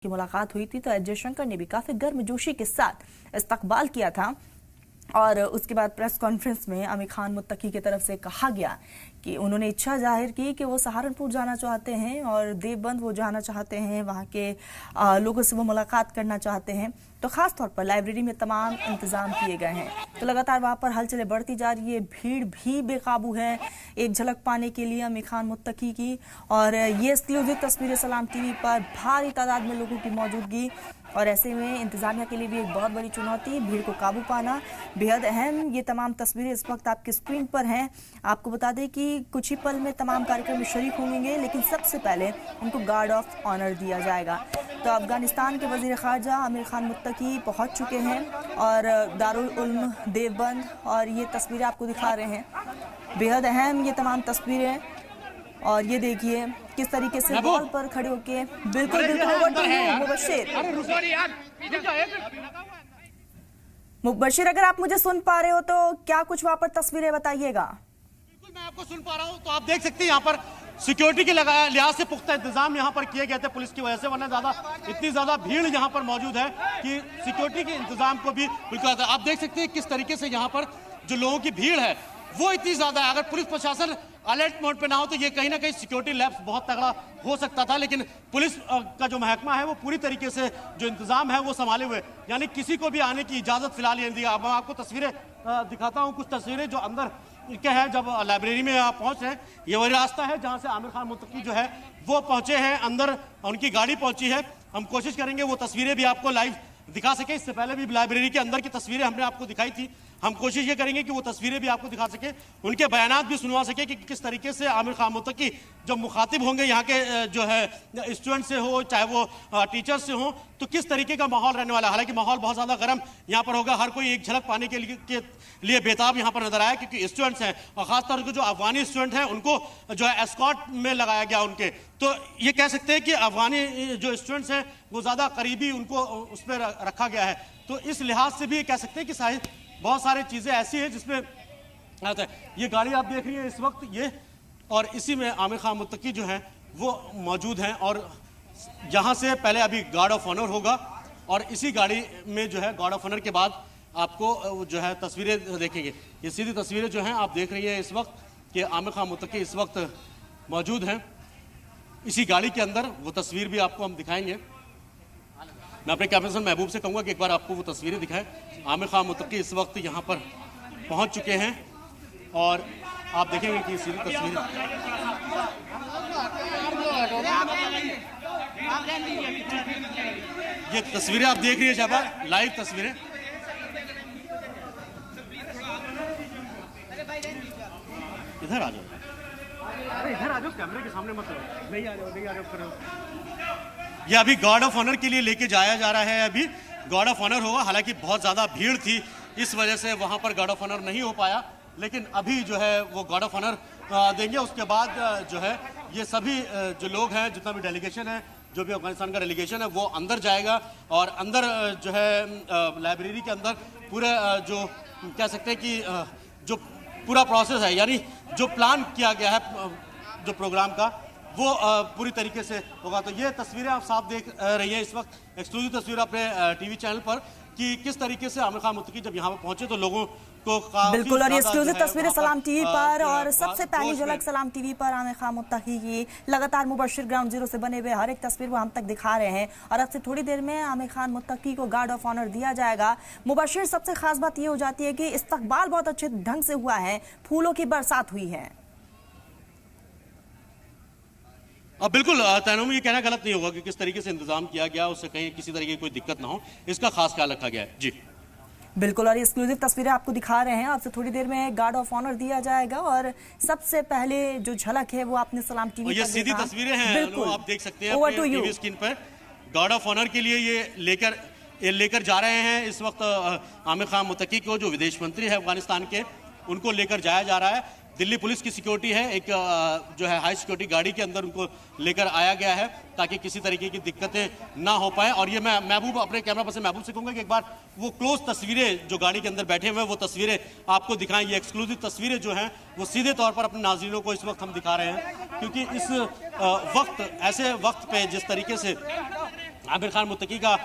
की मुलाकात हुई थी तो एस जयशंकर ने भी काफी गर्मजोशी के साथ इस्तकबाल किया था। और उसके बाद प्रेस कॉन्फ्रेंस में आमिर खान मुत्तकी की तरफ से कहा गया कि उन्होंने इच्छा जाहिर की कि वो सहारनपुर जाना चाहते हैं और देवबंद वो जाना चाहते हैं, वहाँ के लोगों से वो मुलाकात करना चाहते हैं। तो खास तौर पर लाइब्रेरी में तमाम इंतजाम किए गए हैं। तो लगातार वहाँ पर हलचलें बढ़ती जा रही है, भीड़ भी बेकाबू है एक झलक पाने के लिए आमिर खान मुत्तकी की। और ये एक्सक्लूसिव तस्वीरें सलाम टीवी पर भारी तादाद में लोगों की मौजूदगी, और ऐसे में इंतजामिया के लिए भी एक बहुत बड़ी चुनौती, भीड़ को काबू पाना बेहद अहम। ये तमाम तस्वीरें इस वक्त आपकी स्क्रीन पर हैं। आपको बता दें कि कुछ ही पल में तमाम कार्यक्रम में शरीक होंगे, लेकिन सबसे पहले उनको गार्ड ऑफ ऑनर दिया जाएगा। तो अफगानिस्तान के वजीर खारजा आमिर खान मुत्तकी पहुंच चुके हैं और दारुल उल्म देवबंद, और ये तस्वीरें आपको दिखा रहे हैं, बेहद अहम ये तमाम तस्वीरें। और ये देखिए किस तरीके से वॉल पर खड़े होके बिल्कुल मुबशिर, अगर आप मुझे सुन पा रहे हो तो क्या कुछ वहां पर तस्वीरें बताइएगा। बिल्कुल मैं आपको सुन पा रहा हूं। तो आप देख सकते हैं यहाँ पर सिक्योरिटी के लिहाज से पुख्ता इंतजाम यहाँ पर किए गए थे पुलिस की वजह से, वरना इतनी ज्यादा भीड़ यहाँ पर मौजूद है कि सिक्योरिटी के इंतजाम को भी बिल्कुल। आप देख सकते हैं किस तरीके से यहाँ पर जो लोगों की भीड़ है वो इतनी ज्यादा है। अगर पुलिस प्रशासन अलर्ट मोड पे ना हो तो ये कहीं ना कहीं सिक्योरिटी लैप्स बहुत तगड़ा हो सकता था, लेकिन पुलिस का जो महकमा है वो पूरी तरीके से जो इंतजाम है वो संभाले हुए, यानी किसी को भी आने की इजाजत फिलहाल नहीं दी। अब मैं आपको तस्वीरें दिखाता हूँ, कुछ तस्वीरें जो अंदर क्या है जब लाइब्रेरी में आप पहुंच रहे हैं। ये वही रास्ता है जहां से आमिर खान मुत्तकी जो है वो पहुंचे हैं अंदर, उनकी गाड़ी पहुंची है। हम कोशिश करेंगे वो तस्वीरें भी आपको लाइव दिखा सके। इससे पहले भी लाइब्रेरी के अंदर की तस्वीरें हमने आपको दिखाई थी, हम कोशिश ये करेंगे कि वो तस्वीरें भी आपको दिखा सके, उनके बयानात भी सुनवा सके कि किस तरीके से आमिर खान मुत्तकी जब मुखातिब होंगे यहाँ के जो है स्टूडेंट से हो चाहे वो टीचर्स से हो तो किस तरीके का माहौल रहने वाला है। हालांकि माहौल बहुत ज़्यादा गर्म यहाँ पर होगा, हर कोई एक झलक पाने के लिए बेताब यहाँ पर नजर आया, क्योंकि स्टूडेंट्स हैं और खासतौर पर जो अफगानी स्टूडेंट हैं उनको जो है एस्कॉर्ट में लगाया गया उनके। तो ये कह सकते हैं कि अफगानी जो स्टूडेंट्स हैं वो ज़्यादा करीबी उनको उस पर रखा गया है। तो इस लिहाज से भी कह सकते हैं कि शायद बहुत सारी चीज़ें ऐसी हैं जिसमें ये गाड़ी आप देख रही है इस वक्त ये, और इसी में आमिर खान मुत्तकी जो हैं वो मौजूद हैं। और जहां से पहले अभी गार्ड ऑफ ऑनर होगा और इसी गाड़ी में जो है गार्ड ऑफ ऑनर के बाद आपको जो है तस्वीरें देखेंगे। ये सीधी तस्वीरें जो हैं आप देख रही हैं इस वक्त कि आमिर खान मुत्तकी इस वक्त मौजूद हैं इसी गाड़ी के अंदर। वो तस्वीर भी आपको हम दिखाएंगे। मैं अपने कैमरामैन महबूब से कहूँगा कि एक बार आपको वो तस्वीरें दिखाएं। आमिर खान मुत्तकी इस वक्त यहाँ पर पहुँच चुके हैं और आप देखेंगे कि सीधी तस्वीरें ये तस्वीरें आप देख रही है शाबा, लाइव तस्वीरें। इधर आ जाओ, अरे इधर आ जाओ, कैमरे के सामने मत रहो। नहीं आ जाओ करो। ये अभी गार्ड ऑफ ऑनर के लिए लेके जाया जा रहा है। अभी गार्ड ऑफ ऑनर होगा, हालांकि बहुत ज़्यादा भीड़ थी इस वजह से वहाँ पर गार्ड ऑफ ऑनर नहीं हो पाया, लेकिन अभी जो है वो गार्ड ऑफ ऑनर देंगे। उसके बाद जो है ये सभी जो लोग हैं, जितना भी डेलीगेशन है, जो भी अफगानिस्तान का डेलीगेशन है वो अंदर जाएगा और अंदर जो है लाइब्रेरी के अंदर पूरे जो कह सकते हैं कि जो पूरा प्रोसेस है, यानी जो प्लान किया गया है जो प्रोग्राम का वो पूरी तरीके से होगा। तो ये तस्वीरें आप साफ देख रही हैं इस वक्त, एक्सक्लूसिव तस्वीर अपने टीवी चैनल पर कि किस तरीके से आमिर खान मुत्तकी जब यहाँ पर पहुंचे तो लोगों को बिल्कुल। और ये एक्सक्लूसिव तस्वीरें सलाम टीवी पर, और सबसे पहली झलक सलाम टीवी पर आमिर खान मुत्तकी की लगातार मुबशिर ग्राउंड जीरो से बने हुए हर एक तस्वीर वो हम तक दिखा रहे हैं। और अब से थोड़ी देर में आमिर खान मुत्तकी को गार्ड ऑफ ऑनर दिया जाएगा। मुबशिर, सबसे खास बात ये हो जाती है कि इस्तकबाल बहुत अच्छे ढंग से हुआ है, फूलों की बरसात हुई है। अब बिल्कुल तैनूम ये कहना गलत नहीं होगा कि किस तरीके से इंतजाम किया गया, उससे कहीं किसी तरीके की कोई दिक्कत ना हो, इसका खास ख्याल रखा गया है। जी बिल्कुल। और ये एक्सक्लूसिव तस्वीरें आपको दिखा रहे हैं, आपसे थोड़ी देर में गार्ड ऑफ ऑनर दिया जाएगा। और सबसे पहले जो झलक है वो आपने सलाम टीवी पर ये सीधी तस्वीरें हैं, आप देख सकते हैं अपने टीवी स्क्रीन पर। गार्ड ऑफ ऑनर के लिए ये लेकर जा रहे हैं इस वक्त आमिर खान मुत्तकी को, जो विदेश मंत्री है अफगानिस्तान के, उनको लेकर जाया जा रहा है। दिल्ली पुलिस की सिक्योरिटी है, एक जो है हाई सिक्योरिटी गाड़ी के अंदर उनको लेकर आया गया है ताकि किसी तरीके की दिक्कतें ना हो पाए। और ये मैं महबूब अपने कैमरा पर्सन महबूब से कहूँगा कि एक बार वो क्लोज तस्वीरें जो गाड़ी के अंदर बैठे हुए वो तस्वीरें आपको दिखाएं। ये एक्सक्लूसिव तस्वीरें जो हैं वो सीधे तौर पर अपने नाज़रीनों को इस वक्त हम दिखा रहे हैं, क्योंकि इस वक्त ऐसे वक्त पे जिस तरीके से आमिर खान मुत्तकी का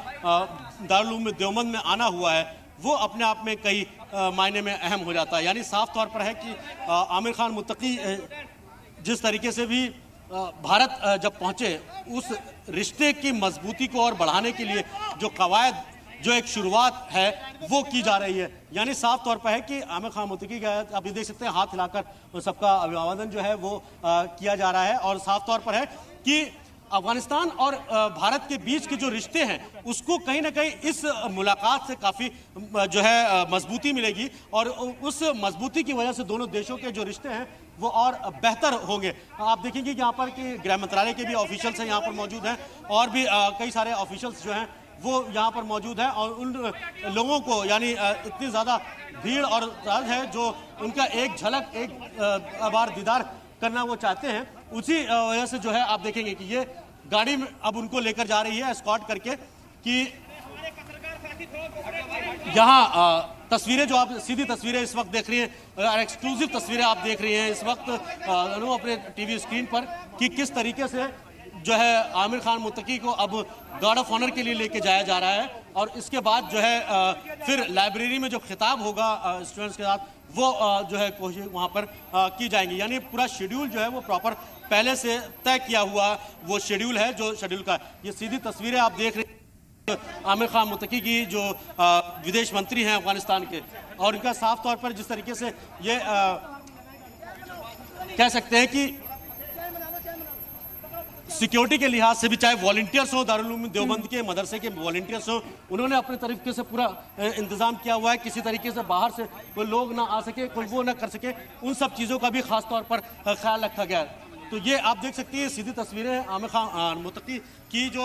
दारुल उलूम देवबंद में आना हुआ है, वो अपने आप में कई मायने में अहम हो जाता है। यानी साफ तौर पर है कि आमिर खान मुत्तकी जिस तरीके से भी भारत जब पहुंचे, उस रिश्ते की मजबूती को और बढ़ाने के लिए जो कवायद, जो एक शुरुआत है वो की जा रही है। यानी साफ तौर पर है कि आमिर खान मुत्तकी का आप ये देख सकते हैं, हाथ हिलाकर सबका अभिवादन जो है वो किया जा रहा है। और साफ तौर पर है कि अफगानिस्तान और भारत के बीच के जो रिश्ते हैं उसको कहीं ना कहीं इस मुलाकात से काफ़ी जो है मजबूती मिलेगी, और उस मजबूती की वजह से दोनों देशों के जो रिश्ते हैं वो और बेहतर होंगे। आप देखेंगे कि यहाँ पर कि गृह मंत्रालय के भी ऑफिशियल्स हैं यहाँ पर मौजूद हैं, और भी कई सारे ऑफिशियल्स जो हैं वो यहाँ पर मौजूद हैं, और उन लोगों को यानी इतनी ज़्यादा भीड़ और तादाद है जो उनका एक झलक, एक बार दीदार करना वो चाहते हैं। उसी वजह से जो है आप देखेंगे कि ये गाड़ी में अब उनको लेकर जा रही है एस्कॉर्ट करके, कि यहाँ तस्वीरें जो आप सीधी तस्वीरें इस वक्त देख रही हैं, एक्सक्लूसिव तस्वीरें आप देख रही हैं इस वक्त अपने टीवी स्क्रीन पर, कि किस तरीके से जो है आमिर खान मुत्तकी को अब गार्ड ऑफ ऑनर के लिए लेके जाया जा रहा है। और इसके बाद जो है फिर लाइब्रेरी में जो खिताब होगा स्टूडेंट्स के साथ, वो जो है कोशिश वहाँ पर की जाएंगी। यानी पूरा शेड्यूल जो है वो प्रॉपर पहले से तय किया हुआ वो शेड्यूल है, जो शेड्यूल का ये सीधी तस्वीरें आप देख रहे हैं आमिर खान मुत्तकी की, जो विदेश मंत्री हैं अफगानिस्तान के, और इनका साफ तौर पर जिस तरीके से ये कह सकते हैं कि सिक्योरिटी के लिहाज से भी, चाहे वॉलंटियर्स हो, दारुल उलूम देवबंद के मदरसे के वॉलंटियर्स हो, उन्होंने अपने तरीके से पूरा इंतजाम किया हुआ है। किसी तरीके से बाहर से कोई लोग ना आ सके, कोई वो ना कर सके, उन सब चीज़ों का भी खास तौर पर ख्याल रखा गया है। तो ये आप देख सकती हैं सीधी तस्वीरें आमिर खान मुत्तकी की जो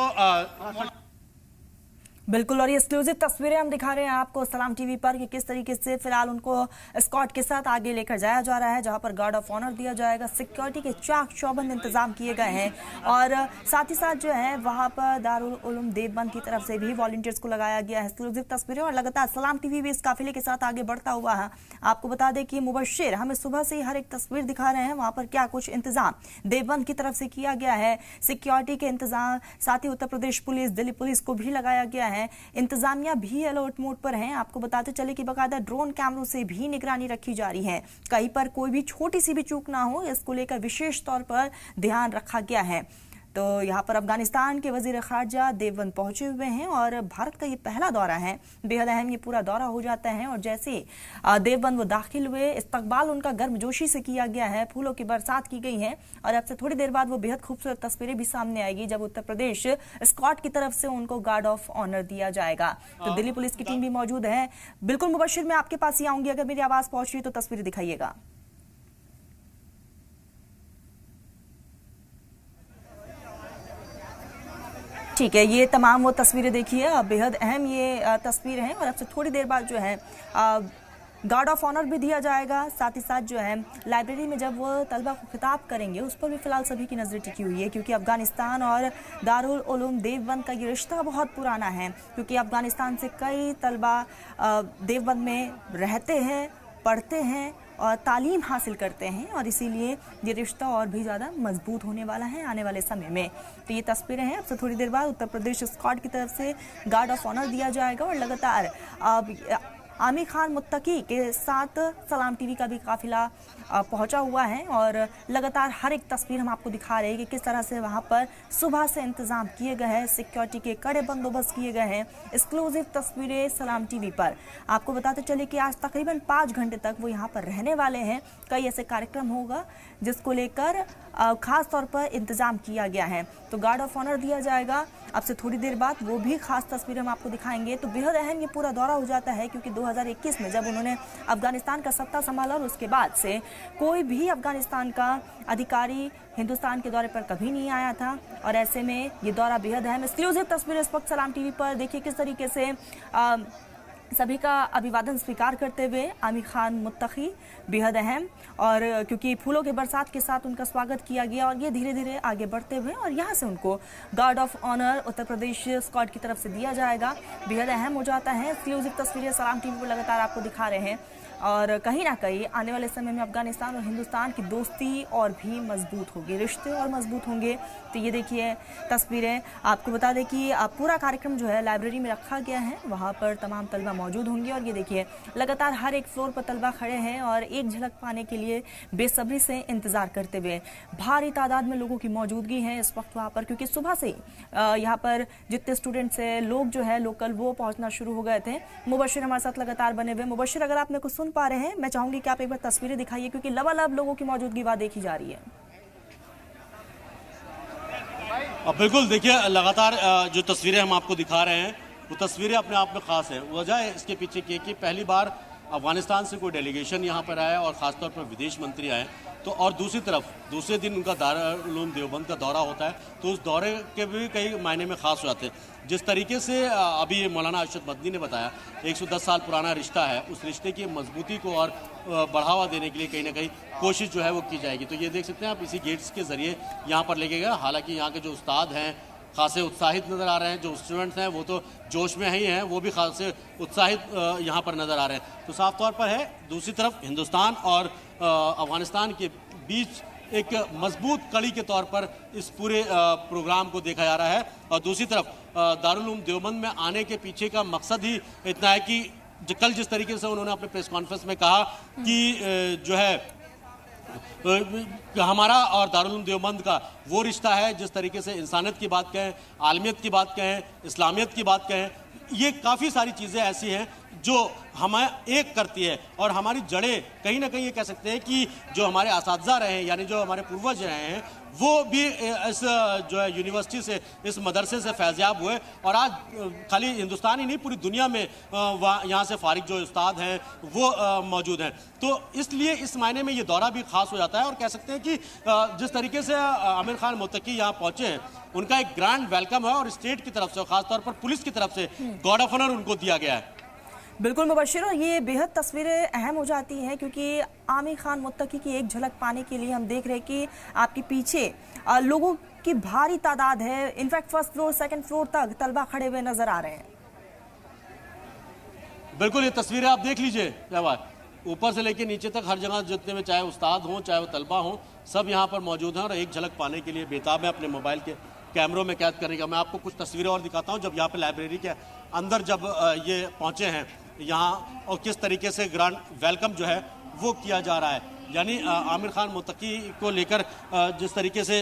बिल्कुल, और ये एक्सक्लूसिव तस्वीरें हम दिखा रहे हैं आपको सलाम टीवी पर कि किस तरीके से फिलहाल उनको एस्कॉर्ट के साथ आगे लेकर जाया जा रहा है, जहां पर गार्ड ऑफ ऑनर दिया जाएगा। सिक्योरिटी के चाक चौबंद इंतजाम किए गए हैं, और साथ ही साथ जो है वहां पर दारुल उलूम देवबंद की तरफ से भी वॉलंटियर्स को लगाया गया है। एक्सक्लूसिव तस्वीरें, और लगातार सलाम टीवी भी इस काफिले के साथ आगे बढ़ता हुआ है। आपको बता दें कि मुबश्शिर हमें सुबह से ही हर एक तस्वीर दिखा रहे हैं, वहां पर क्या कुछ इंतजाम देवबंद की तरफ से किया गया है। सिक्योरिटी के इंतजाम, साथ ही उत्तर प्रदेश पुलिस, दिल्ली पुलिस को भी लगाया गया है। इंतजाम भी अलर्ट मोड पर हैं। आपको बताते चले कि बकायदा ड्रोन कैमरों से भी निगरानी रखी जा रही है, कहीं पर कोई भी छोटी सी भी चूक ना हो, इसको लेकर विशेष तौर पर ध्यान रखा गया है। तो यहाँ पर अफगानिस्तान के वजीर खारजा देवबंद पहुंचे हुए हैं, और भारत का ये पहला दौरा है, बेहद अहम ये पूरा दौरा हो जाता है। और जैसे देवबंद वो दाखिल हुए, इस्तकबाल उनका गर्मजोशी से किया गया है, फूलों की बरसात की गई है, और अब से थोड़ी देर बाद वो बेहद खूबसूरत तस्वीरें भी सामने आएगी जब उत्तर प्रदेश स्क्वाड की तरफ से उनको गार्ड ऑफ ऑनर दिया जाएगा। तो दिल्ली पुलिस की टीम भी मौजूद है। बिल्कुल मुबश्शिर, मैं आपके पास ही आऊंगी, अगर मेरी आवाज पहुंच रही तो तस्वीरें दिखाइएगा। ठीक है, ये तमाम वो तस्वीरें देखिए, बेहद अहम ये तस्वीर हैं, और अब से थोड़ी देर बाद जो है गार्ड ऑफ ऑनर भी दिया जाएगा। साथ ही साथ जो है लाइब्रेरी में जब वो तलबा को खिताब करेंगे, उस पर भी फिलहाल सभी की नजर टिकी हुई है, क्योंकि अफगानिस्तान और दारुल उलूम देवबंद का ये रिश्ता बहुत पुराना है, क्योंकि अफगानिस्तान से कई तलबा देवबंद में रहते हैं, पढ़ते हैं और तालीम हासिल करते हैं, और इसीलिए ये रिश्ता और भी ज़्यादा मजबूत होने वाला है आने वाले समय में। तो ये तस्वीरें हैं, अब से थोड़ी देर बाद उत्तर प्रदेश स्क्वाड की तरफ से गार्ड ऑफ ऑनर दिया जाएगा, और लगातार आमिर खान मुत्तकी के साथ सलाम टीवी का भी काफिला पहुंचा हुआ है, और लगातार हर एक तस्वीर हम आपको दिखा रहे हैं कि किस तरह से वहां पर सुबह से इंतजाम किए गए हैं, सिक्योरिटी के कड़े बंदोबस्त किए गए हैं। एक्सक्लूसिव तस्वीरें सलाम टीवी पर। आपको बताते चले कि आज तकरीबन 5 घंटे तक वो यहाँ पर रहने वाले हैं। कई ऐसे कार्यक्रम होगा जिसको लेकर खास तौर पर इंतजाम किया गया है। तो गार्ड ऑफ ऑनर दिया जाएगा अब से थोड़ी देर बाद, वो भी खास तस्वीरें हम आपको दिखाएंगे। तो बेहद अहम ये पूरा दौरा हो जाता है, क्योंकि 2021 में जब उन्होंने अफगानिस्तान का सत्ता संभाला, और उसके बाद से कोई भी अफगानिस्तान का अधिकारी हिंदुस्तान के दौरे पर कभी नहीं आया था, और ऐसे में ये दौरा बेहद अहम। एक्सक्लूसिव तस्वीरें इस वक्त सलाम टीवी पर देखिए किस तरीके से सभी का अभिवादन स्वीकार करते हुए आमिर खान मुत्तकी, बेहद अहम, और क्योंकि फूलों के बरसात के साथ उनका स्वागत किया गया, और ये धीरे धीरे आगे बढ़ते हुए और यहाँ से उनको guard of honour Uttar Pradesh squad की तरफ से दिया जाएगा। बेहद अहम हो जाता है। एक्सक्लूसिव तस्वीरें सलाम टीवी पर लगातार आपको दिखा रहे हैं। और कहीं ना कहीं आने वाले समय में अफगानिस्तान और हिंदुस्तान की दोस्ती और भी मजबूत होगी, रिश्ते और मजबूत होंगे। तो ये देखिए तस्वीरें, आपको बता दें कि पूरा कार्यक्रम जो है लाइब्रेरी में रखा गया है, वहाँ पर तमाम तलबा मौजूद होंगे। और ये देखिए लगातार हर एक फ्लोर पर तलबा खड़े हैं और एक झलक पाने के लिए बेसब्री से इंतजार करते हुए। भारी तादाद में लोगों की मौजूदगी है इस वक्त वहाँ पर, क्योंकि सुबह से यहाँ पर जितने स्टूडेंट्स हैं, लोग जो है लोकल, वो पहुंचना शुरू हो गए थे। मुबशिर हमारे साथ लगातार बने हुए। मुबशिर, अगर आप मेरे को सुन पा रहे हैं, मैं चाहूंगी कि आप एक बार तस्वीरें दिखाइए, क्योंकि लबालब लोगों की मौजूदगी वहां देखी जा रही है। बिल्कुल, देखिए लगातार जो तस्वीरें हम आपको दिखा रहे हैं वो तस्वीरें अपने आप में खास है। वजह इसके पीछे की कि पहली बार अफगानिस्तान से कोई डेलीगेशन यहाँ पर आया और ख़ासतौर पर विदेश मंत्री आए। तो और दूसरी तरफ दूसरे दिन उनका दारुल देवबंद का दौरा होता है, तो उस दौरे के भी कई मायने में ख़ास हो जाते हैं। जिस तरीके से अभी मौलाना अरशद मदनी ने बताया, 110 साल पुराना रिश्ता है, उस रिश्ते की मजबूती को और बढ़ावा देने के लिए कहीं ना कहीं कोशिश जो है वो की जाएगी। तो ये देख सकते हैं आप, इसी गेट्स के ज़रिए यहाँ पर लेके गए। हालांकि यहाँ के जो उस्ताद हैं खासे उत्साहित नज़र आ रहे हैं, जो स्टूडेंट्स हैं वो तो जोश में ही हैं, वो भी खासे उत्साहित यहाँ पर नज़र आ रहे हैं। तो साफ तौर पर है, दूसरी तरफ हिंदुस्तान और अफगानिस्तान के बीच एक मजबूत कड़ी के तौर पर इस पूरे प्रोग्राम को देखा जा रहा है। और दूसरी तरफ दारुल उलूम देवबंद में आने के पीछे का मकसद ही इतना है कि कल जिस तरीके से उन्होंने अपने प्रेस कॉन्फ्रेंस में कहा कि जो है हमारा और दारुल उलूम देवबंद का वो रिश्ता है जिस तरीके से इंसानियत की बात कहें, आलमियत की बात कहें, इस्लामियत की बात कहें, ये काफ़ी सारी चीज़ें ऐसी हैं जो हमें एक करती है। और हमारी जड़ें कहीं ना कहीं ये कह सकते हैं कि जो हमारे असातिज़ा रहे हैं, यानी जो हमारे पूर्वज रहे हैं, वो भी इस जो है यूनिवर्सिटी से, इस मदरसे से फैज़याब हुए। और आज खाली हिंदुस्तान ही नहीं, पूरी दुनिया में यहाँ से फारिग जो उस्ताद हैं वो मौजूद हैं। तो इसलिए इस मायने में ये दौरा भी ख़ास हो जाता है। और कह सकते हैं कि जिस तरीके से आमिर खान मुत्तकी यहाँ पहुँचे हैं, उनका एक ग्रैंड वेलकम है और स्टेट की तरफ से, खासतौर पर पुलिस की तरफ से गार्ड ऑफ ऑनर उनको दिया गया है। बिल्कुल मुबशिर, और ये बेहद तस्वीरें अहम हो जाती हैं, क्योंकि आमिर खान मुत्तकी की एक झलक पाने के लिए हम देख रहे हैं कि आपके पीछे लोगों की भारी तादाद है। In fact first floor, second floor तक तलबा खड़े हुए नजर आ रहे हैं। बिल्कुल, ये तस्वीरें आप देख लीजिए, क्या बात, ऊपर से लेकर नीचे तक हर जगह जितने में, चाहे उस्ताद हों चाहे वो तलबा हों, सब यहाँ पर मौजूद हैं और एक झलक पाने के लिए बेताब है अपने मोबाइल के कैमरों में कैद करने का। मैं आपको कुछ तस्वीरें और दिखाता हूँ जब यहाँ पे लाइब्रेरी के अंदर जब ये पहुँचे हैं यहाँ, और किस तरीके से ग्रांड वेलकम जो है वो किया जा रहा है। यानी आमिर खान मुत्तकी को लेकर जिस तरीके से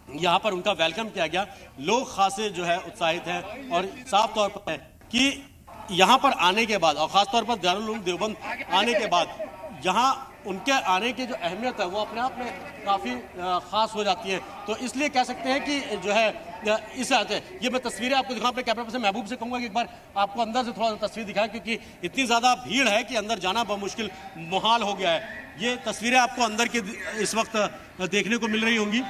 यहाँ पर उनका वेलकम किया गया, लोग खासे जो है उत्साहित हैं। और साफ तौर पर है कि यहाँ पर आने के बाद, और ख़ासतौर पर दारुल उलूम देवबंद आने के बाद, यहाँ उनके आने की जो अहमियत है वो अपने आप में काफ़ी ख़ास हो जाती है। तो इसलिए कह सकते हैं कि जो है इस ये मैं तस्वीरें आपको दिखाऊं। अपने कैमरा पर्सन महबूब से कहूँगा कि एक बार आपको अंदर से थोड़ा सा तस्वीर दिखाएं, क्योंकि इतनी ज़्यादा भीड़ है कि अंदर जाना बहुत मुश्किल मुहाल हो गया है। ये तस्वीरें आपको अंदर के इस वक्त देखने को मिल रही होंगी।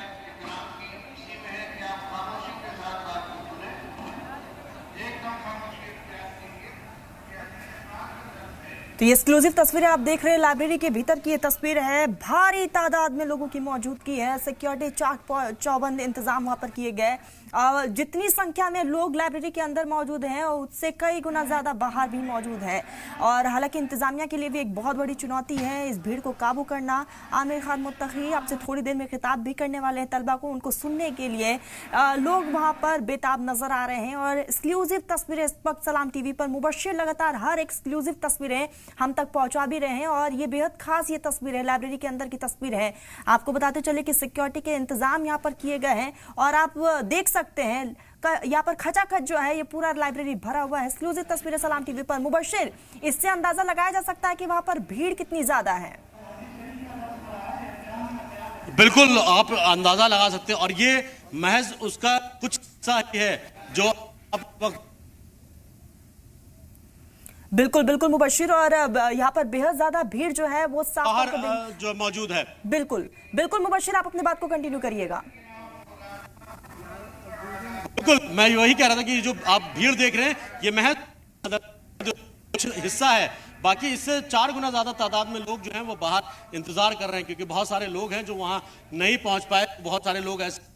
तो ये एक्सक्लूसिव तस्वीरें आप देख रहे हैं, लाइब्रेरी के भीतर की ये तस्वीर है। भारी तादाद में लोगों की मौजूदगी है, सिक्योरिटी चाक चौबंद इंतजाम वहां पर किए गए। जितनी संख्या में लोग लाइब्रेरी के अंदर मौजूद हैं उससे कई गुना ज्यादा बाहर भी मौजूद है। और हालांकि इंतजामिया के लिए भी एक बहुत बड़ी चुनौती है इस भीड़ को काबू करना। आमिर खान मुत्तकी आपसे थोड़ी देर में खिताब भी करने वाले हैं तलबा को, उनको सुनने के लिए लोग वहां पर बेताब नजर आ रहे हैं। और एक्सक्लूसिव तस्वीरें इस वक्त सलाम टीवी पर मुबशिर लगातार हर एक्सक्लूसिव तस्वीरें हम तक पहुंचा भी रहे हैं। और ये बेहद खास ये तस्वीर है, लाइब्रेरी के अंदर की तस्वीर है। आपको बताते चले कि सिक्योरिटी के इंतजाम यहाँ पर किए गए हैं और आप देख सकते हैं यहाँ पर खचाखच जो है ये पूरा लाइब्रेरी भरा हुआ है। एक्सक्लूसिव तस्वीरें सलाम टीवी पर। मुबशिर, इससे अंदाजा लगाया जा सकता है कि वहां पर भीड़ कितनी ज्यादा है। बिल्कुल, आप अंदाजा लगा सकते हैं और ये महज उसका कुछ हिस्सा है जो अब बिल्कुल बिल्कुल मुबशिर, और यहाँ पर बेहद ज्यादा भीड़ जो है वो बाहर जो मौजूद है। बिल्कुल बिल्कुल मुबशिर, आप अपनी बात को कंटिन्यू करिएगा। बिल्कुल, मैं वही कह रहा था कि जो आप भीड़ देख रहे हैं ये महज कुछ हिस्सा है, बाकी इससे 4 गुना ज्यादा तादाद में लोग जो हैं वो बाहर इंतजार कर रहे हैं, क्योंकि बहुत सारे लोग हैं जो वहां नहीं पहुंच पाए। बहुत सारे लोग ऐसे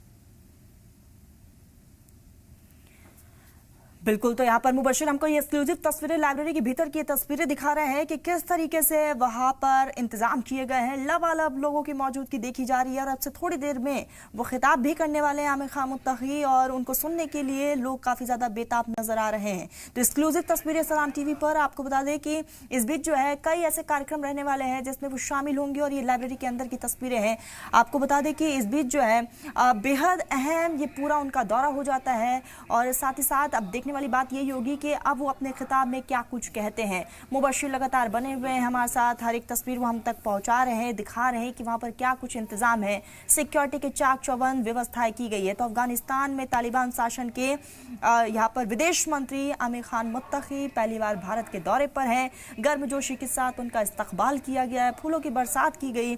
बिल्कुल, तो यहाँ पर मुबशिर हमको ये एक्सक्लूसिव तस्वीरें लाइब्रेरी के भीतर की तस्वीरें दिखा रहे हैं कि किस तरीके से वहाँ पर इंतजाम किए गए हैं। लबालब लोगों की मौजूदगी देखी जा रही है और अब से थोड़ी देर में वो खिताब भी करने वाले हैं आमिर खान मुत्तकी, और उनको सुनने के लिए लोग काफ़ी ज़्यादा बेताब नजर आ रहे हैं। तो एक्सक्लूसिव तस्वीरें सलाम टीवी पर। आपको बता दें कि इस बीच जो है कई ऐसे कार्यक्रम रहने वाले हैं जिसमें वो शामिल होंगे और ये लाइब्रेरी के अंदर की तस्वीरें हैं। आपको बता दें कि इस बीच जो है बेहद अहम ये पूरा उनका दौरा हो जाता है, और साथ ही साथ अब देखने वाली बात यही होगी कि अब वो अपने खिताब में क्या कुछ कहते हैं। मुबशिर लगातार बने हुए हैं हमारे साथ, हर एक तस्वीर वो हम तक पहुंचा रहे हैं, दिखा रहे हैं कि वहां पर क्या कुछ इंतजाम है। सिक्योरिटी के चाक चौबंद व्यवस्थाएं की गई है। तो अफगानिस्तान में तालिबान शासन के यहाँ पर विदेश मंत्री आमिर खान मुत्तकी पहली बार भारत के दौरे पर हैं। गर्मजोशी के साथ उनका इस्तकबाल किया गया है, फूलों की बरसात की गई।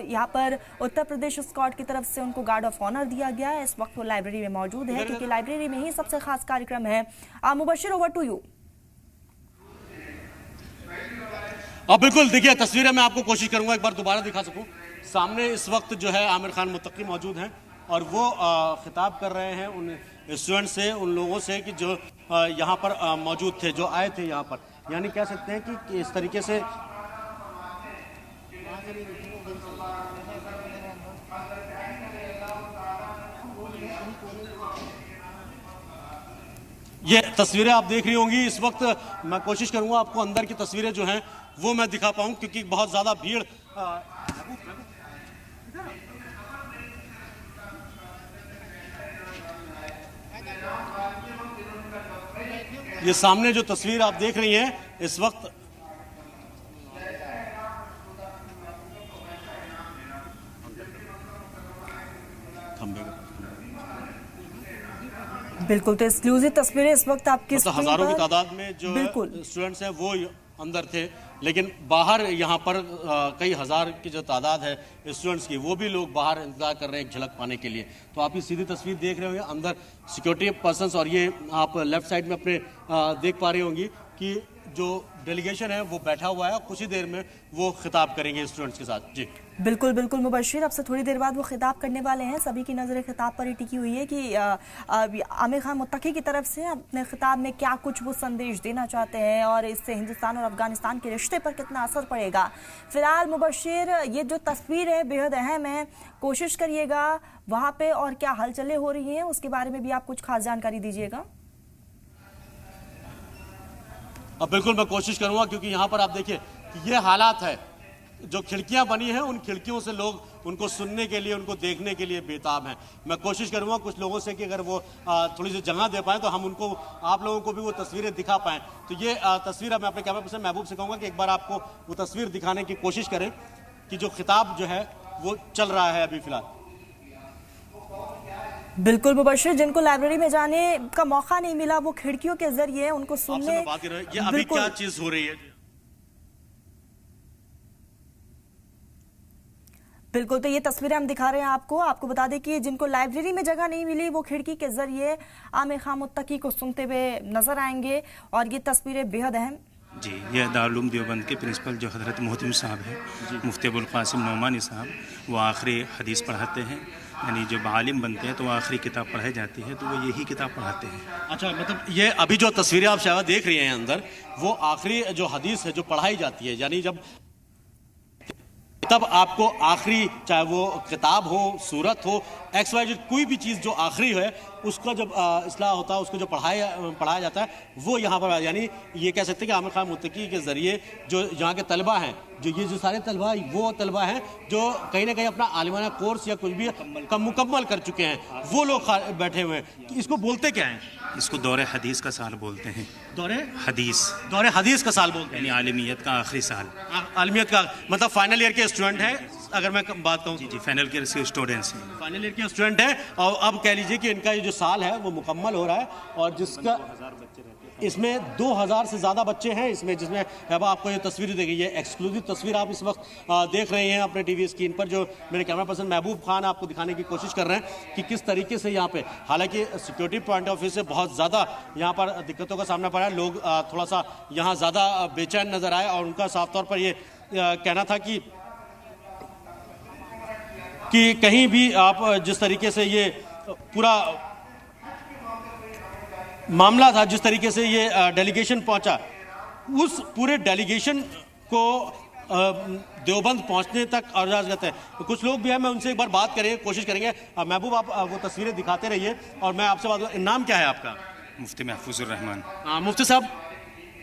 यहाँ पर उत्तर प्रदेश स्क्वाड की तरफ से उनको गार्ड ऑफ ऑनर दिया गया है। इस वक्त वो लाइब्रेरी में मौजूद है क्योंकि लाइब्रेरी में ही सबसे खास कार्यक्रम है। Mubashir, over to you. अब बिल्कुल देखिए तस्वीरें मैं आपको कोशिश करूंगा एक बार दोबारा दिखा सकूं। सामने इस वक्त जो है आमिर खान मुत्तकी मौजूद हैं और वो खिताब कर रहे हैं उन स्टूडेंट से, उन लोगों से कि जो यहाँ पर मौजूद थे, जो आए थे यहाँ पर। यानी कह सकते हैं कि इस तरीके से ये तस्वीरें आप देख रही होंगी इस वक्त। मैं कोशिश करूंगा आपको अंदर की तस्वीरें जो हैं वो मैं दिखा पाऊं क्योंकि बहुत ज्यादा भीड़। ये सामने जो तस्वीर आप देख रही हैं इस वक्त, बिल्कुल, तो एक्सक्लूसिव तस्वीरें इस वक्त आपकी मतलब हजारों की तादाद में जो स्टूडेंट्स हैं वो अंदर थे, लेकिन बाहर यहाँ पर कई हजार की जो तादाद है स्टूडेंट्स की, वो भी लोग बाहर इंतजार कर रहे हैं एक झलक पाने के लिए। तो आप ये सीधी तस्वीर देख रहे होंगे अंदर सिक्योरिटी पर्सन्स, और ये आप लेफ्ट साइड में अपने देख पा रही होंगी कि जो डेलीगेशन है वो बैठा हुआ है। कुछ ही देर में वो खिताब करेंगे स्टूडेंट्स के साथ। जी बिल्कुल बिल्कुल मुबशिर, अब से थोड़ी देर बाद वो खिताब करने वाले हैं। सभी की नज़रें खिताब पर ही टिकी हुई है कि आमिर खान मुत्तकी की तरफ से अपने खिताब में क्या कुछ वो संदेश देना चाहते हैं और इससे हिंदुस्तान और अफगानिस्तान के रिश्ते पर कितना असर पड़ेगा। फिलहाल मुबशिर, ये जो तस्वीर है बेहद अहम है। कोशिश करिएगा वहाँ पे और क्या हलचलें हो रही हैं उसके बारे में भी आप कुछ खास जानकारी दीजिएगा। अब बिल्कुल मैं कोशिश करूंगा क्योंकि यहाँ पर आप देखिए ये हालात है, जो खिड़कियां बनी हैं उन खिड़कियों से लोग उनको सुनने के लिए, उनको देखने के लिए बेताब हैं। मैं कोशिश करूंगा कुछ लोगों से कि अगर वो थोड़ी सी जगह दे पाएं तो हम उनको, आप लोगों को भी वो तस्वीरें दिखा पाएं। तो ये तस्वीर मैं अपने कैमरा पर्सन महबूब से कहूँगा कि एक बार आपको वो तस्वीर दिखाने की कोशिश करें कि जो खिताब जो है वो चल रहा है अभी फिलहाल। बिल्कुल मुबशिर, जिनको लाइब्रेरी में जाने का मौका नहीं मिला वो खिड़कियों के जरिए उनको सुनने, ये अभी क्या चीज हो रही है। बिल्कुल, तो ये तस्वीरें हम दिखा रहे हैं आपको बता दें कि जिनको लाइब्रेरी में जगह नहीं मिली वो खिड़की के जरिए आमिर खान मुत्तकी को सुनते हुए नजर आएंगे और ये तस्वीरें बेहद अहम। जी, यह दारुल देवबंद के प्रिंसिपल जो हज़रत मोहतमिम साहब हैं, मुफ्ती अबुल कासिम नौमानी साहब, वो आखिरी हदीस पढ़ाते हैं। यानी जब आलिम बनते हैं तो आखिरी किताब पढ़ाई जाती है तो वो यही किताब पढ़ाते हैं। अच्छा, मतलब ये अभी जो तस्वीरें आप शायद देख रही हैं अंदर, वो आखिरी जो हदीस है जो पढ़ाई जाती है, यानी जब तब आपको आखिरी, चाहे वो किताब हो, सूरत हो, XYZ कोई भी चीज़ जो आखिरी है उसका जब इस्लाह होता है, उसको जो पढ़ाया जाता है वो यहाँ पर, यानी ये कह सकते हैं कि आमिर खान मुत्तकी के ज़रिए जो यहाँ के तलबा हैं, जो ये जो सारे तलबा वो तलबा हैं जो कहीं ना कहीं अपना आलिमाना कोर्स या कुछ भी मुकम्मल कर चुके हैं, वो लोग बैठे हुए हैं। इसको बोलते क्या हैं? इसको दौरे हदीस का साल बोलते हैं। दौरे हदीस का साल बोलते हैं, यानी आलिमियत का आखिरी साल। आलिमियत का मतलब फाइनल ईयर के स्टूडेंट है, अगर मैं बात कहूँ। जी, फाइनल ईयर के स्टूडेंट्स हैं, फाइनल ईयर के स्टूडेंट हैं। और अब कह लीजिए कि इनका ये जो साल है वो मुकम्मल हो रहा है और जिसका इसमें 2000 से ज़्यादा बच्चे हैं इसमें, जिसमें अब आपको ये तस्वीर देखिए, ये एक्सक्लूसिव तस्वीर आप इस वक्त देख रहे हैं अपने टीवी स्क्रीन पर, जो मेरे कैमरा पर्सन महबूब खान आपको दिखाने की कोशिश कर रहे हैं कि किस तरीके से यहाँ पे, हालांकि सिक्योरिटी पॉइंट ऑफ व्यू से बहुत ज़्यादा यहाँ पर दिक्कतों का सामना पड़ा है। लोग थोड़ा सा यहाँ ज़्यादा बेचैन नज़र आए और उनका साफ तौर पर ये कहना था कि कहीं भी आप जिस तरीके से ये पूरा मामला था, जिस तरीके से ये डेलीगेशन पहुंचा, उस पूरे डेलीगेशन को देवबंद पहुंचने तक और कहते हैं कुछ लोग भी हैं, मैं उनसे एक बार बात करेंगे, कोशिश करेंगे। महबूब, आप वो तस्वीरें दिखाते रहिए और मैं आपसे बात। नाम क्या है आपका? मुफ्ती महफूजुर रहमान। मुफ्ती साहब,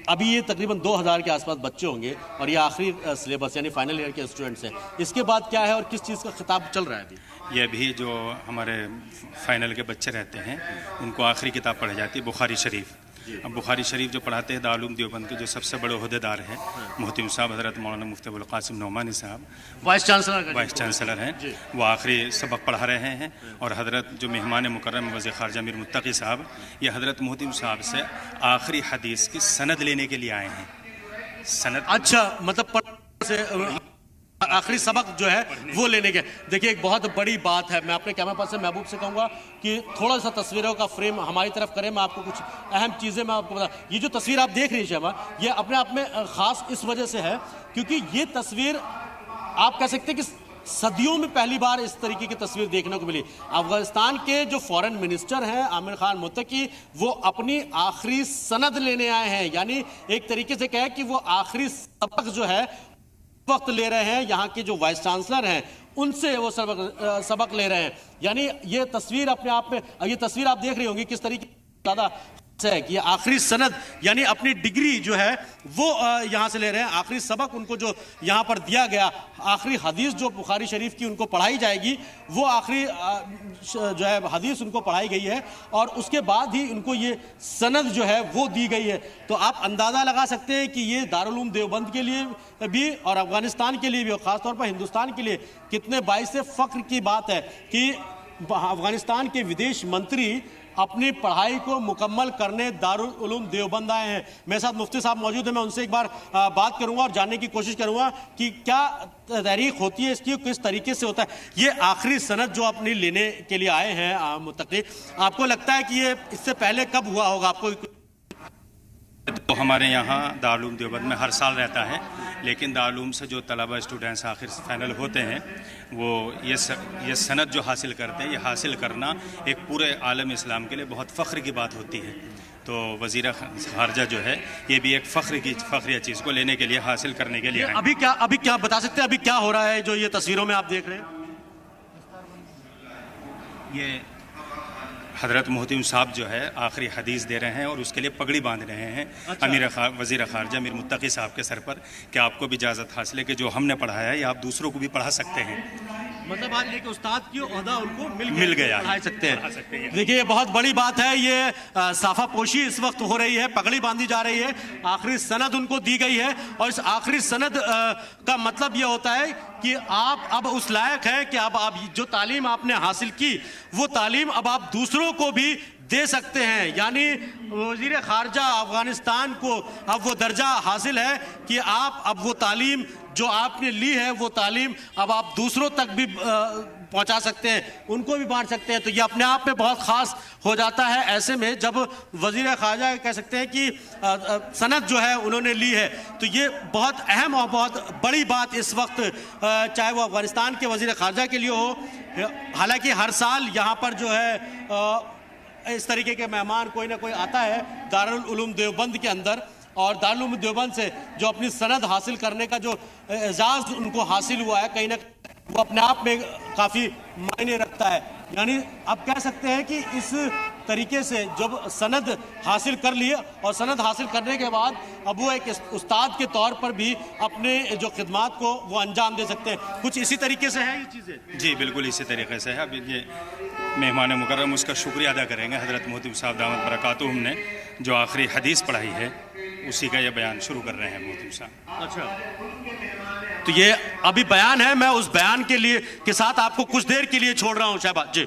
अभी ये तकरीबन 2000 के आसपास बच्चे होंगे और ये आखिरी सिलेबस यानी फाइनल ईयर के स्टूडेंट्स हैं। इसके बाद क्या है और किस चीज़ का खिताब चल रहा है अभी? ये भी जो हमारे फाइनल के बच्चे रहते हैं उनको आखिरी किताब पढ़ाई जाती है बुखारी शरीफ। अब बुखारी शरीफ जो पढ़ाते हैं दारुल उलूम देवबंद के जो सबसे बड़े ओहदेदार हैं मोहतमिम साहब हज़रत मौलाना मुफ्ती अबुल कासिम नोमानी साहब, वाइस चांसलर हैं, वो आखिरी सबक पढ़ा रहे हैं। और हज़रत जो मेहमान मुकर्रम वज़ीर ख़ारजा मीर मुत्तकी साहब, ये हज़रत मोहतमिम साहब से आखिरी हदीस की सनद लेने के लिए आए हैं। सनद, अच्छा, मतलब आखिरी सबक जो है वो लेने के। देखिए, एक बहुत बड़ी बात है। मैं अपने कैमरा पर्सन महबूब से कहूँगा कि थोड़ा सा तस्वीरों का फ्रेम हमारी तरफ करें। मैं आपको कुछ अहम चीज़ें मैं आपको बता। ये जो तस्वीर आप देख रही है शहबा, ये अपने आप में ख़ास इस वजह से है क्योंकि ये तस्वीर आप कह सकते हैं कि सदियों में पहली बार इस तरीके की तस्वीर देखने को मिली। अफगानिस्तान के जो फॉरेन मिनिस्टर हैं आमिर खान मुत्तकी, वो अपनी आखिरी सनद लेने आए हैं। यानी एक तरीके से कहें कि वो आखिरी सबक जो है वक्त ले रहे हैं। यहाँ के जो वाइस चांसलर हैं उनसे वो सबक ले रहे हैं। यानी ये तस्वीर अपने आप में, ये तस्वीर आप देख रही होंगी किस तरीके ज़्यादा है कि आखिरी सनद यानी अपनी डिग्री जो है वो यहाँ से ले रहे हैं। आखिरी सबक उनको जो यहाँ पर दिया गया, आखिरी हदीस जो बुखारी शरीफ की उनको पढ़ाई जाएगी, वो आखिरी जो है हदीस उनको पढ़ाई गई है और उसके बाद ही उनको ये सनद जो है वो दी गई है। तो आप अंदाज़ा लगा सकते हैं कि ये दारुल उलूम देवबंद के लिए भी और अफगानिस्तान के लिए भी और ख़ासतौर पर हिंदुस्तान के लिए कितने बाइस फ़ख्र की बात है कि अफगानिस्तान के विदेश मंत्री अपनी पढ़ाई को मुकम्मल करने दारुल उलूम देवबंद आए हैं। मेरे साथ मुफ्ती साहब मौजूद है, मैं उनसे एक बार बात करूंगा और जानने की कोशिश करूंगा कि क्या तहरीक होती है इसकी, किस तरीके से होता है। ये आखिरी सनद जो अपनी लेने के लिए आए हैं मुत्तकी, आपको लगता है कि ये इससे पहले कब हुआ होगा? आपको तो हमारे यहाँ दारुल उलूम देवबंद में हर साल रहता है, लेकिन दारुल उलूम से जो तलबा स्टूडेंट्स आखिर फाइनल होते हैं वो ये सनद जो हासिल करते हैं, ये हासिल करना एक पूरे आलम इस्लाम के लिए बहुत फ़ख्र की बात होती है। तो वज़ीर ख़ारजा जो है ये भी एक फ़ख्रिया चीज़ को लेने के लिए, हासिल करने के लिए अभी क्या बता सकते हैं अभी क्या हो रहा है जो ये तस्वीरों में आप देख रहे हैं? ये हज़रत मोहतमिम साहब जो है आखिरी हदीस दे रहे हैं और उसके लिए पगड़ी बांध रहे हैं। अच्छा। वज़ीर ख़ारजा मीर मुत्तकी साहब के सर पर कि आपको भी इजाज़त हासिल है कि जो हमने पढ़ाया है ये आप दूसरों को भी पढ़ा सकते हैं। मतलब आज एक उस्ताद की ओहदा उनको मिल गया, पढ़ा सकते हैं। देखिए, ये बहुत बड़ी बात है। ये साफा पोशी इस वक्त हो रही है, पगड़ी बांधी जा रही है, आखिरी सनद उनको दी गई है और इस आखिरी सनद का मतलब ये होता है कि आप अब उस लायक हैं कि अब आप जो तालीम आपने हासिल की वो तालीम अब आप दूसरों को भी दे सकते हैं। यानी वज़ीर ख़ारजा अफगानिस्तान को अब वो दर्जा हासिल है कि आप अब वो तालीम जो आपने ली है वो तालीम अब आप दूसरों तक भी पहुंचा सकते हैं, उनको भी बांट सकते हैं। तो ये अपने आप में बहुत ख़ास हो जाता है ऐसे में जब वज़ीर ख़ारजा कह सकते हैं कि सनद जो है उन्होंने ली है। तो ये बहुत अहम और बहुत बड़ी बात इस वक्त, चाहे वो अफगानिस्तान के वज़ीर ख़ारजा के लिए हो। हालांकि हर साल यहाँ पर जो है इस तरीके के मेहमान कोई ना कोई आता है दारुल उलूम देवबंद के अंदर, और दारुल उलूम देवबंद से जो अपनी सनद हासिल करने का जो एजाज़ उनको हासिल हुआ है कहीं ना वो अपने आप में काफ़ी मायने रखता है। यानी आप कह सकते हैं कि इस तरीके से जब सनद हासिल कर लिए और सनद हासिल करने के बाद अब वो एक उस्ताद के तौर पर भी अपने जो खिदमात को वो अंजाम दे सकते हैं। कुछ इसी तरीके से है ये चीज़ें? जी बिल्कुल इसी तरीके से है। अब ये मेहमान मुकर्रम उसका शुक्रिया अदा करेंगे हज़रत मोहतमिम साहब दामत बरकातुहुम ने जो आखिरी हदीस पढ़ाई है उसी का ये बयान शुरू कर रहे हैं मोहतमिम साहब। अच्छा, तो ये अभी बयान है, मैं उस बयान के लिए के साथ आपको कुछ देर के लिए छोड़ रहा हूँ शहबाज जी।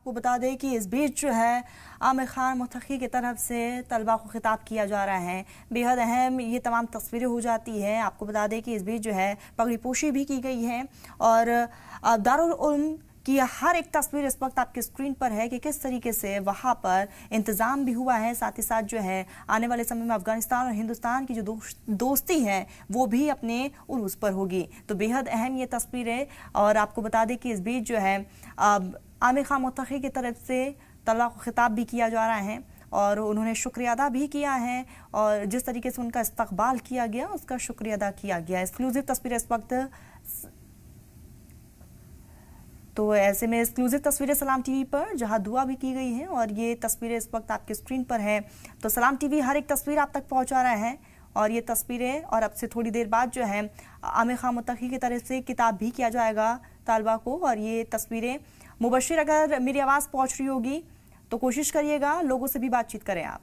आपको बता दें कि इस बीच जो है आमिर खान मुत्तकी की तरफ से तलबा को खिताब किया जा रहा है। बेहद अहम ये तमाम तस्वीरें हो जाती हैं। आपको बता दें कि इस बीच जो है पगड़ी पोशी भी की गई है और दारुल उलूम कि हर एक तस्वीर इस वक्त आपकी स्क्रीन पर है कि किस तरीके से वहां पर इंतजाम भी हुआ है। साथ ही साथ जो है आने वाले समय में अफगानिस्तान और हिंदुस्तान की जो दोस्ती है वो भी अपने उरूज पर होगी। तो बेहद अहम ये तस्वीरें। और आपको बता दें कि इस बीच जो है आमिर खान मुत्तकी की तरफ से तलबा को खिताब भी किया जा रहा है और उन्होंने शुक्रिया अदा भी किया है और जिस तरीके से उनका इस्तकबाल किया गया उसका शुक्रिया अदा किया गया। एक्सक्लूसिव तस्वीरें इस वक्त, तो ऐसे में एक्सक्लूसिव तस्वीरें सलाम टीवी पर जहां दुआ भी की गई है और ये तस्वीरें इस वक्त आपकी स्क्रीन पर है। तो सलाम टीवी हर एक तस्वीर आप तक पहुंचा रहा है और ये तस्वीरें और अब से थोड़ी देर बाद जो है आमिर खान मुत्तकी की तरफ से किताब भी किया जाएगा तालबा को। और ये तस्वीरें मुबशिर, अगर मेरी आवाज पहुंच रही होगी तो कोशिश करिएगा लोगों से भी बातचीत करें आप।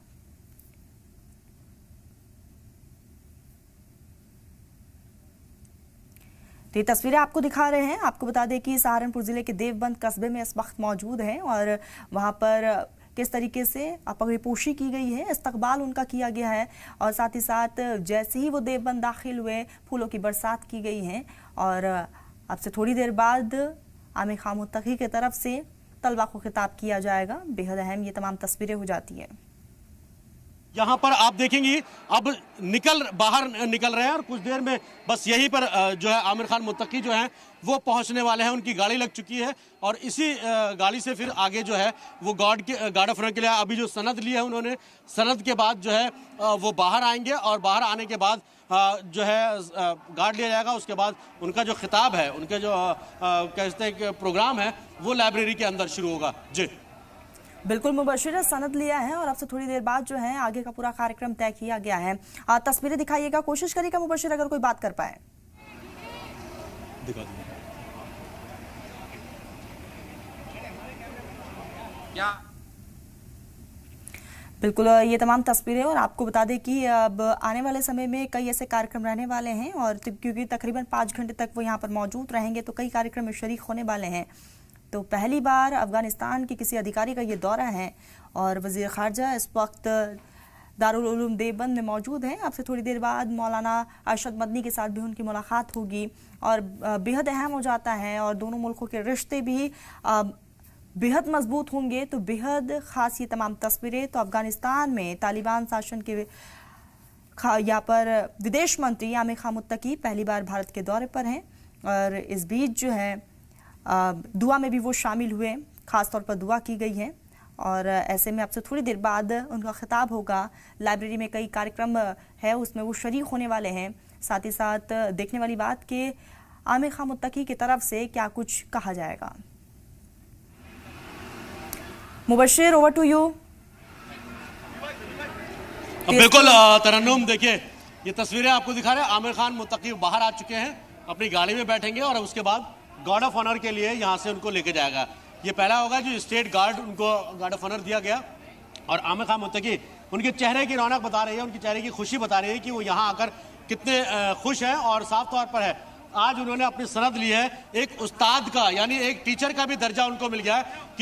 तो ये तस्वीरें आपको दिखा रहे हैं। आपको बता दें कि सहारनपुर जिले के देवबंद कस्बे में इस वक्त मौजूद हैं और वहां पर किस तरीके से पगड़ी पोशी की गई है, इस्तकबाल उनका किया गया है और साथ ही साथ जैसे ही वो देवबंद दाखिल हुए फूलों की बरसात की गई है। और अब से थोड़ी देर बाद आमिर खान मुत्तकी की तरफ से तलबा को खिताब किया जाएगा। बेहद अहम ये तमाम तस्वीरें हो जाती है। यहाँ पर आप देखेंगे अब बाहर निकल रहे हैं और कुछ देर में बस यहीं पर जो है आमिर खान मुत्तकी जो हैं वो पहुंचने वाले हैं। उनकी गाड़ी लग चुकी है और इसी गाड़ी से फिर आगे जो है वो गार्ड ऑफ ऑनर के लिए अभी जो सनद ली है उन्होंने, सनद के बाद जो है वो बाहर आएंगे और बाहर आने के बाद जो है गार्ड लिया जाएगा। उसके बाद उनका जो खिताब है, उनके जो कहते हैं प्रोग्राम है वो लाइब्रेरी के अंदर शुरू होगा। जी बिल्कुल, मुबशिर सनद लिया है और अब से थोड़ी देर बाद जो है आगे का पूरा कार्यक्रम तय किया गया है। तस्वीरें दिखाइएगा, कोशिश करिएगा मुबशिर अगर कोई बात कर पाए। दिखा क्या बिल्कुल ये तमाम तस्वीरें। और आपको बता दें कि अब आने वाले समय में कई ऐसे कार्यक्रम रहने वाले हैं और क्योंकि तकरीबन 5 घंटे तक वो यहाँ पर मौजूद रहेंगे तो कई कार्यक्रम में शरीक होने वाले हैं। तो पहली बार अफगानिस्तान के किसी अधिकारी का ये दौरा है और वजीर खारजा इस वक्त दारुल उलूम देवबंद में मौजूद हैं। अब से थोड़ी देर बाद मौलाना अरशद मदनी के साथ भी उनकी मुलाकात होगी और बेहद अहम हो जाता है और दोनों मुल्कों के रिश्ते भी बेहद मजबूत होंगे। तो बेहद खास ये तमाम तस्वीरें। तो अफगानिस्तान में तालिबान शासन के यहाँ पर विदेश मंत्री आमिर खान मुत्तकी पहली बार भारत के दौरे पर हैं और इस बीच जो है दुआ में भी वो शामिल हुए, खास तौर पर दुआ की गई है। और ऐसे में अब से थोड़ी देर बाद उनका खिताब होगा। लाइब्रेरी में कई कार्यक्रम है उसमें वो शरीक होने वाले हैं। साथ ही साथ देखने वाली बात कि आमिर खान मुत्तकी की तरफ से क्या कुछ कहा जाएगा। Mubashir, over to you. बिल्कुल तरन्नुम, देखिए ये तस्वीरें आपको दिखा रहे हैं। आमिर खान मुत्तकी बाहर आ चुके हैं, अपनी गाड़ी में बैठेंगे और उसके बाद गार्ड ऑफ ऑनर के लिए यहाँ से उनको लेके जाएगा। ये पहला होगा जो स्टेट गार्ड, उनको गार्ड ऑफ ऑनर दिया गया। और आमिर खान मुत्तकी उनके चेहरे की रौनक बता रही है, उनके चेहरे की खुशी बता रही है कि वो यहाँ आकर कितने खुश हैं और साफ तौर पर है आज उन्होंने अपनी सनद ली है। एक उस्ताद का यानी एक टीचर का भी दर्जा उनको मिल गया है।